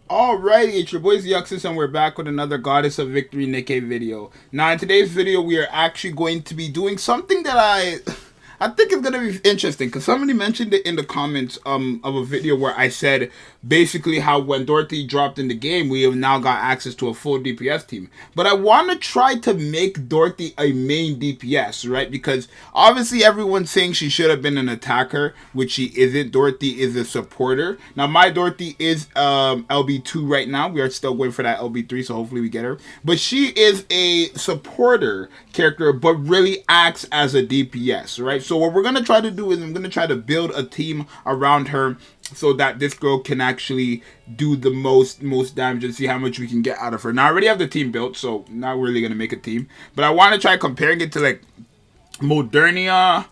Alrighty, it's your boy Zxous and we're back with another Goddess of Victory Nikke video. Now in today's video we are actually going to be doing something that I think it's gonna be interesting because somebody mentioned it in the comments of a video where I said basically how when Dorothy dropped in the game we have now got access to a full DPS team. But I want to try to make Dorothy a main DPS, right? Because obviously everyone's saying she should have been an attacker, which she isn't. Dorothy is a supporter. Now my Dorothy is LB2 right now. We are still waiting for that LB3, so hopefully we get her. But she is a supporter character, but really acts as a DPS, right? So what we're gonna try to do is I'm gonna try to build a team around her so that this girl can actually do the most damage and see how much we can get out of her. Now I already have the team built, so not really gonna make a team. But I want to try comparing it to like Modernia,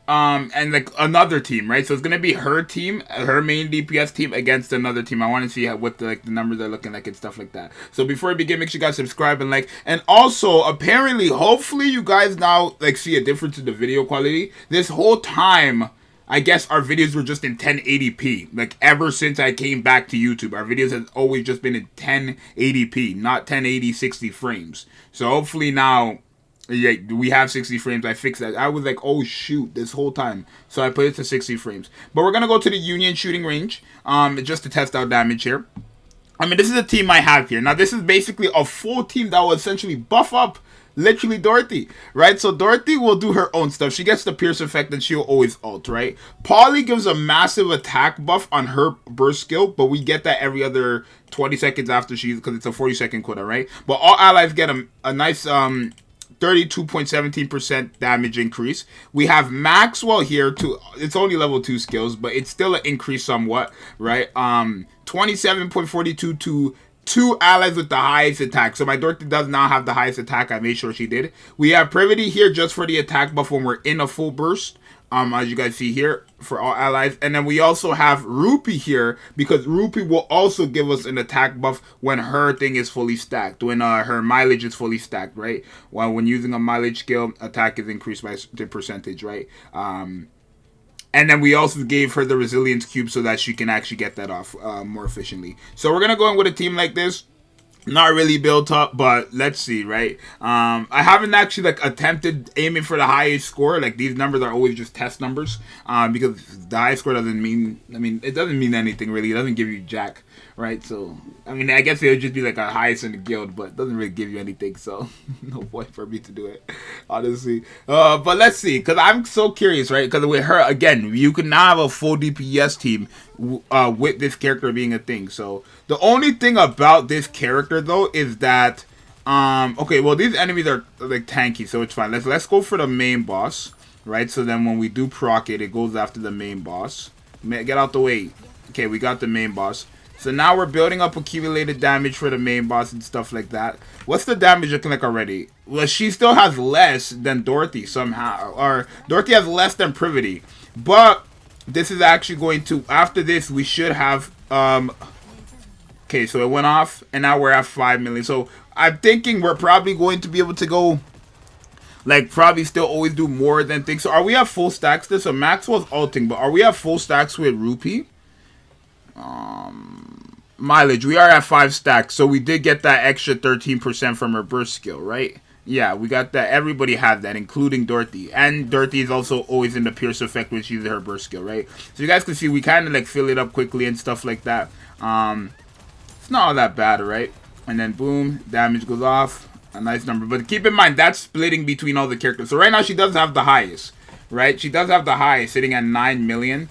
and like another team, right? So it's gonna be her team, her main DPS team against another team. I want to see what the numbers are looking like and stuff like that. So before we begin, make sure you guys subscribe and like. And also, apparently, hopefully, you guys now like see a difference in the video quality. This whole time, I guess our videos were just in 1080p. Like ever since I came back to YouTube, our videos have always just been in 1080p, not 1080 60 frames. So hopefully now. Yeah, we have 60 frames. I fixed that. I was like, oh shoot, this whole time. So I put it to 60 frames. But we're gonna go to the Union shooting range, just to test out damage here. I mean, this is a team I have here. Now, this is basically a full team that will essentially buff up literally Dorothy, right? So Dorothy will do her own stuff. She gets the Pierce effect and she'll always ult, right? Polly gives a massive attack buff on her burst skill, but we get that every other 20 seconds after she's, because it's a 40-second quota, right? But all allies get a nice 32.17% damage increase. We have Maxwell here to, it's only level 2 skills, but it's still an increase somewhat, right? 27.42 to 2 allies with the highest attack. So my Dorothy does not have the highest attack. I made sure she did. We have Privity here just for the attack buff when we're in a full burst. As you guys see here, for all allies. And then we also have Rupee here, because Rupee will also give us an attack buff when her thing is fully stacked, when her mileage is fully stacked, right? Well, when using a mileage skill, attack is increased by the percentage, right? And then we also gave her the resilience cube so that she can actually get that off more efficiently. So we're going to go in with a team like this. Not really built up, but let's see, right? I haven't actually like attempted aiming for the highest score. Like these numbers are always just test numbers, because the highest score doesn't mean, I mean, it doesn't mean anything really. It doesn't give you jack, right? So, I mean, I guess it would just be like a highest in the guild, but it doesn't really give you anything. So, no point for me to do it, honestly. But let's see, because I'm so curious, right? Because with her, again, you can now have a full DPS team with this character being a thing. So the only thing about this character though is that okay, well these enemies are like tanky, so it's fine. Let's go for the main boss, right? So then when we do proc it, it goes after the main boss. Get out the way. Okay, we got the main boss. So now we're building up accumulated damage for the main boss and stuff like that. What's the damage looking like already? Well, she still has less than Dorothy somehow, or Dorothy has less than Privity, but this is actually going to, after this, we should have, okay, so it went off, and now we're at 5 million. So I'm thinking we're probably going to be able to go, like, probably still always do more than things. So are we at full stacks this? So Maxwell's ulting, but are we at full stacks with Rupee? Mileage, we are at 5 stacks, so we did get that extra 13% from her burst skill, right? Yeah, we got that. Everybody had that, including Dorothy. And Dorothy is also always in the Pierce effect when she's her burst skill, right? So you guys can see we kind of like fill it up quickly and stuff like that. It's not all that bad, right? And then boom, damage goes off. A nice number. But keep in mind, that's splitting between all the characters. So right now she does have the highest, right? She does have the highest, sitting at 9 million.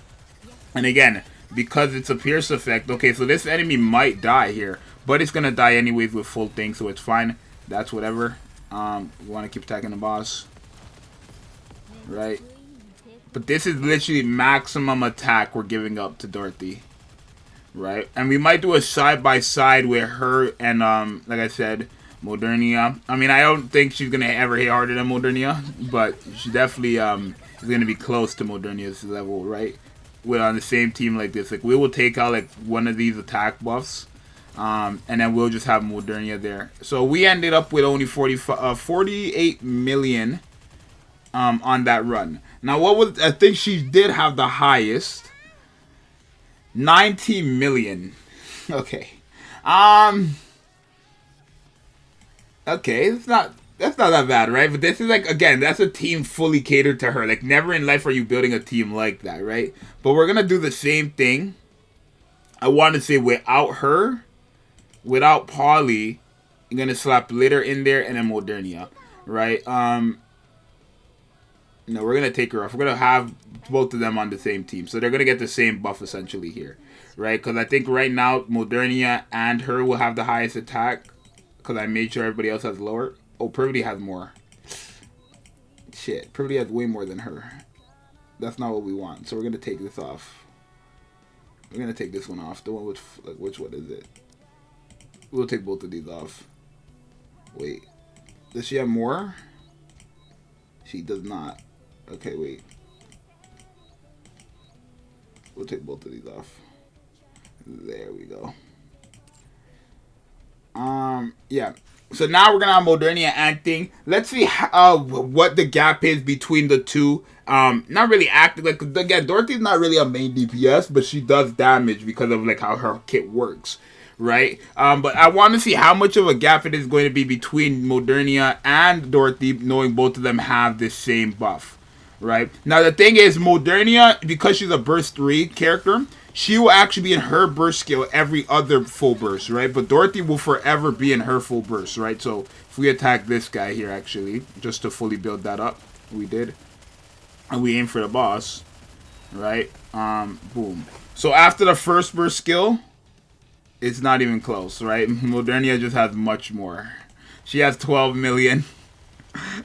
And again, because it's a Pierce effect, okay, so this enemy might die here. But it's going to die anyways with full thing, so it's fine. That's whatever. We want to keep attacking the boss, right? But this is literally maximum attack we're giving up to Dorothy, right? And we might do a side-by-side with her and, like I said, Modernia. I mean, I don't think she's going to ever hit harder than Modernia, but she definitely is going to be close to Modernia's level, right? We're on the same team like this. Like, we will take out, like, one of these attack buffs. And then we'll just have Modernia there. So we ended up with only 48 million on that run. Now, what was, I think she did have the highest. 19 million. Okay. Okay, that's not that bad, right? But this is like, again, that's a team fully catered to her. Like, never in life are you building a team like that, right? But we're gonna do the same thing. I want to say without her, without Polly, I'm gonna slap Litter in there and then Modernia, right? No, we're gonna take her off. We're gonna have both of them on the same team, so they're gonna get the same buff essentially here, right? Because I think right now Modernia and her will have the highest attack, because I made sure everybody else has lower. Oh, Privity has more. Shit, Privity has way more than her. That's not what we want. So we're gonna take this off. We're gonna take this one off. The one with, like, which one is it? We'll take both of these off. Wait, does she have more? She does not. Okay, wait. We'll take both of these off. There we go. Yeah. So now we're gonna have Modernia and Thing. Let's see how, what the gap is between the two. Not really active. Like, again, Dorothy's not really a main DPS, but she does damage because of like how her kit works, right? But I want to see how much of a gap it is going to be between Modernia and Dorothy, knowing both of them have the same buff, right? Now the thing is, Modernia, because she's a burst 3 character, she will actually be in her burst skill every other full burst, right? But Dorothy will forever be in her full burst, right? So if we attack this guy here, actually, just to fully build that up, we did. And we aim for the boss, right? Boom. So after the first burst skill, it's not even close, right? Modernia just has much more. She has 12 million.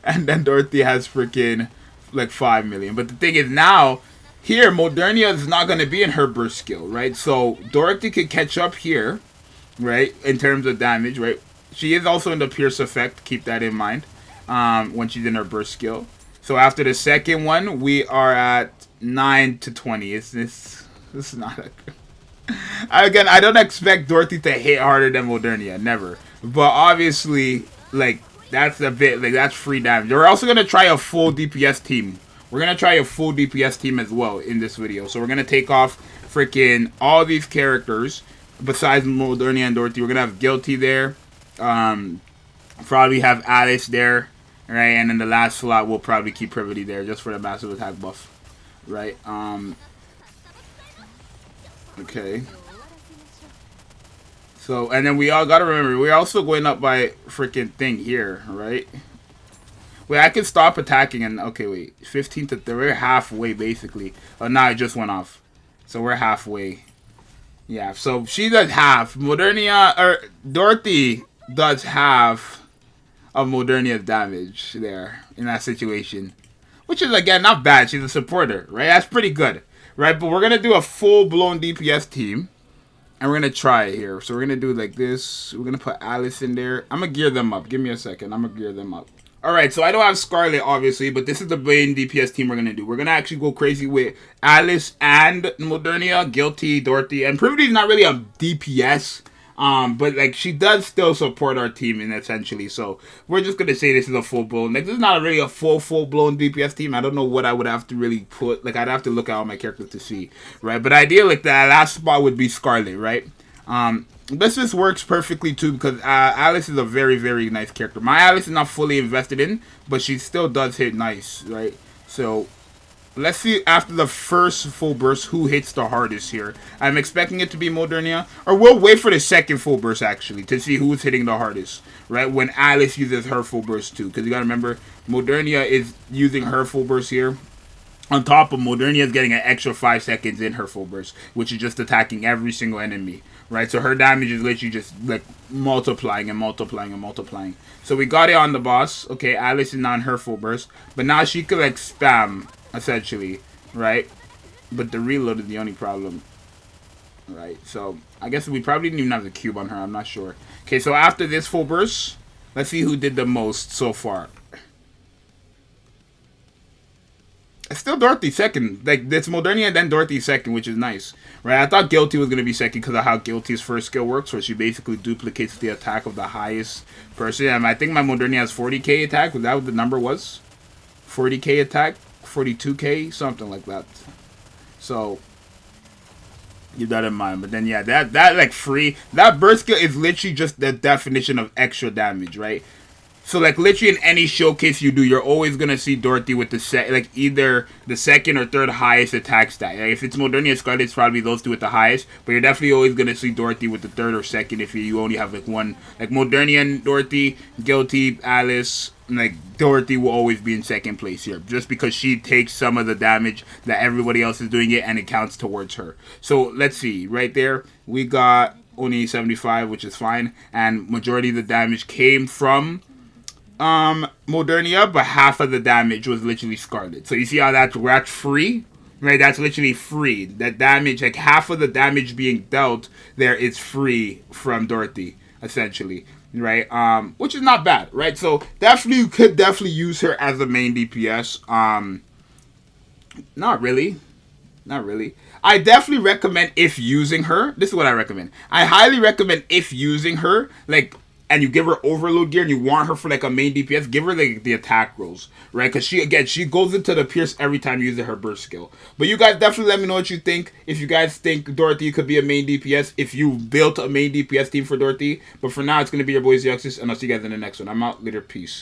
And then Dorothy has freaking like 5 million. But the thing is now, here, Modernia is not going to be in her burst skill, right? So Dorothy could catch up here, right? In terms of damage, right? She is also in the Pierce effect. Keep that in mind when she's in her burst skill. So after the second one, we are at 9 to 20. This is not a... Again, I don't expect Dorothy to hit harder than Modernia. Never. But obviously, like, that's a bit... Like, that's free damage. We're also going to try a full DPS team. We're going to try a full DPS team as well in this video. So we're going to take off freaking all these characters besides Modernia and Dorothy. We're going to have Guilty there. Probably have Alice there. Right? And then the last slot, we'll probably keep Privity there just for the massive attack buff. Right? Okay. So, and then we all got to remember, we're also going up by freaking Thing here. Right? Wait, I can stop attacking and... Okay, wait. 15 to 30. We're halfway, basically. Oh, no, it just went off. So we're halfway. Yeah, so she does half. Modernia... Or Dorothy does half of Modernia's damage there in that situation. Which is, again, not bad. She's a supporter, right? That's pretty good, right? But we're going to do a full-blown DPS team. And we're going to try it here. So we're going to do it like this. We're going to put Alice in there. I'm going to gear them up. Give me a second. I'm going to gear them up. Alright, so I don't have Scarlet, obviously, but this is the main DPS team we're going to do. We're going to actually go crazy with Alice and Modernia, Guilty, Dorothy, and Privity's not really a DPS, but, like, she does still support our team, essentially, so we're just going to say this is a full-blown, like, this is not really a full-blown DPS team. I don't know what I would have to really put, like, I'd have to look at all my characters to see, right, but ideally, like, that last spot would be Scarlet, right, this just works perfectly too because Alice is a very, very nice character. My Alice is not fully invested in, but she still does hit nice, right? So let's see after the first full burst who hits the hardest here. I'm expecting it to be Modernia, or we'll wait for the second full burst actually to see who's hitting the hardest, right? When Alice uses her full burst too, because you gotta remember Modernia is using her full burst here. On top of Modernia is getting an extra 5 seconds in her full burst, which is just attacking every single enemy. Right, so her damage is literally just like multiplying and multiplying and multiplying. So we got it on the boss. Okay, Alice is not in her full burst, but now she could like spam essentially, right? But the reload is the only problem, right? So I guess we probably didn't even have the cube on her. I'm not sure. Okay, so after this full burst, let's see who did the most so far. It's still Dorothy second. Like, it's Modernia and then Dorothy second, which is nice. Right? I thought Guilty was going to be second because of how Guilty's first skill works, where she basically duplicates the attack of the highest person. And I think my Modernia has 40k attack. Was that what the number was? 40k attack? 42k? Something like that. So, Keep that in mind. But then, yeah, that like free, that burst skill is literally just the definition of extra damage, right? So, like, literally in any showcase you do, you're always going to see Dorothy with the either the second or third highest attack stat. Like, if it's Modernia Scarlet, it's probably those two with the highest. But you're definitely always going to see Dorothy with the third or second if you only have, like, one. Like, Modernia and Dorothy, Guilty, Alice, like, Dorothy will always be in second place here. Just because she takes some of the damage that everybody else is doing it, and it counts towards her. So, let's see. Right there, we got only 75, which is fine. And majority of the damage came from Modernia, but half of the damage was literally Scarlet. So you see how that's free? Right, that's literally free. That damage, like half of the damage being dealt there is free from Dorothy, essentially. Right? Which is not bad, right? So definitely you could definitely use her as a main DPS. Not really. Not really. I definitely recommend if using her. This is what I recommend. I highly recommend if using her, like, and you give her overload gear and you want her for like a main DPS, give her the attack rolls, right? Because she goes into the pierce every time you use her burst skill. But you guys definitely let me know what you think. If you guys think Dorothy could be a main DPS, if you built a main DPS team for Dorothy. But for now, it's going to be your boy Zxous, and I'll see you guys in the next one. I'm out. Later. Peace.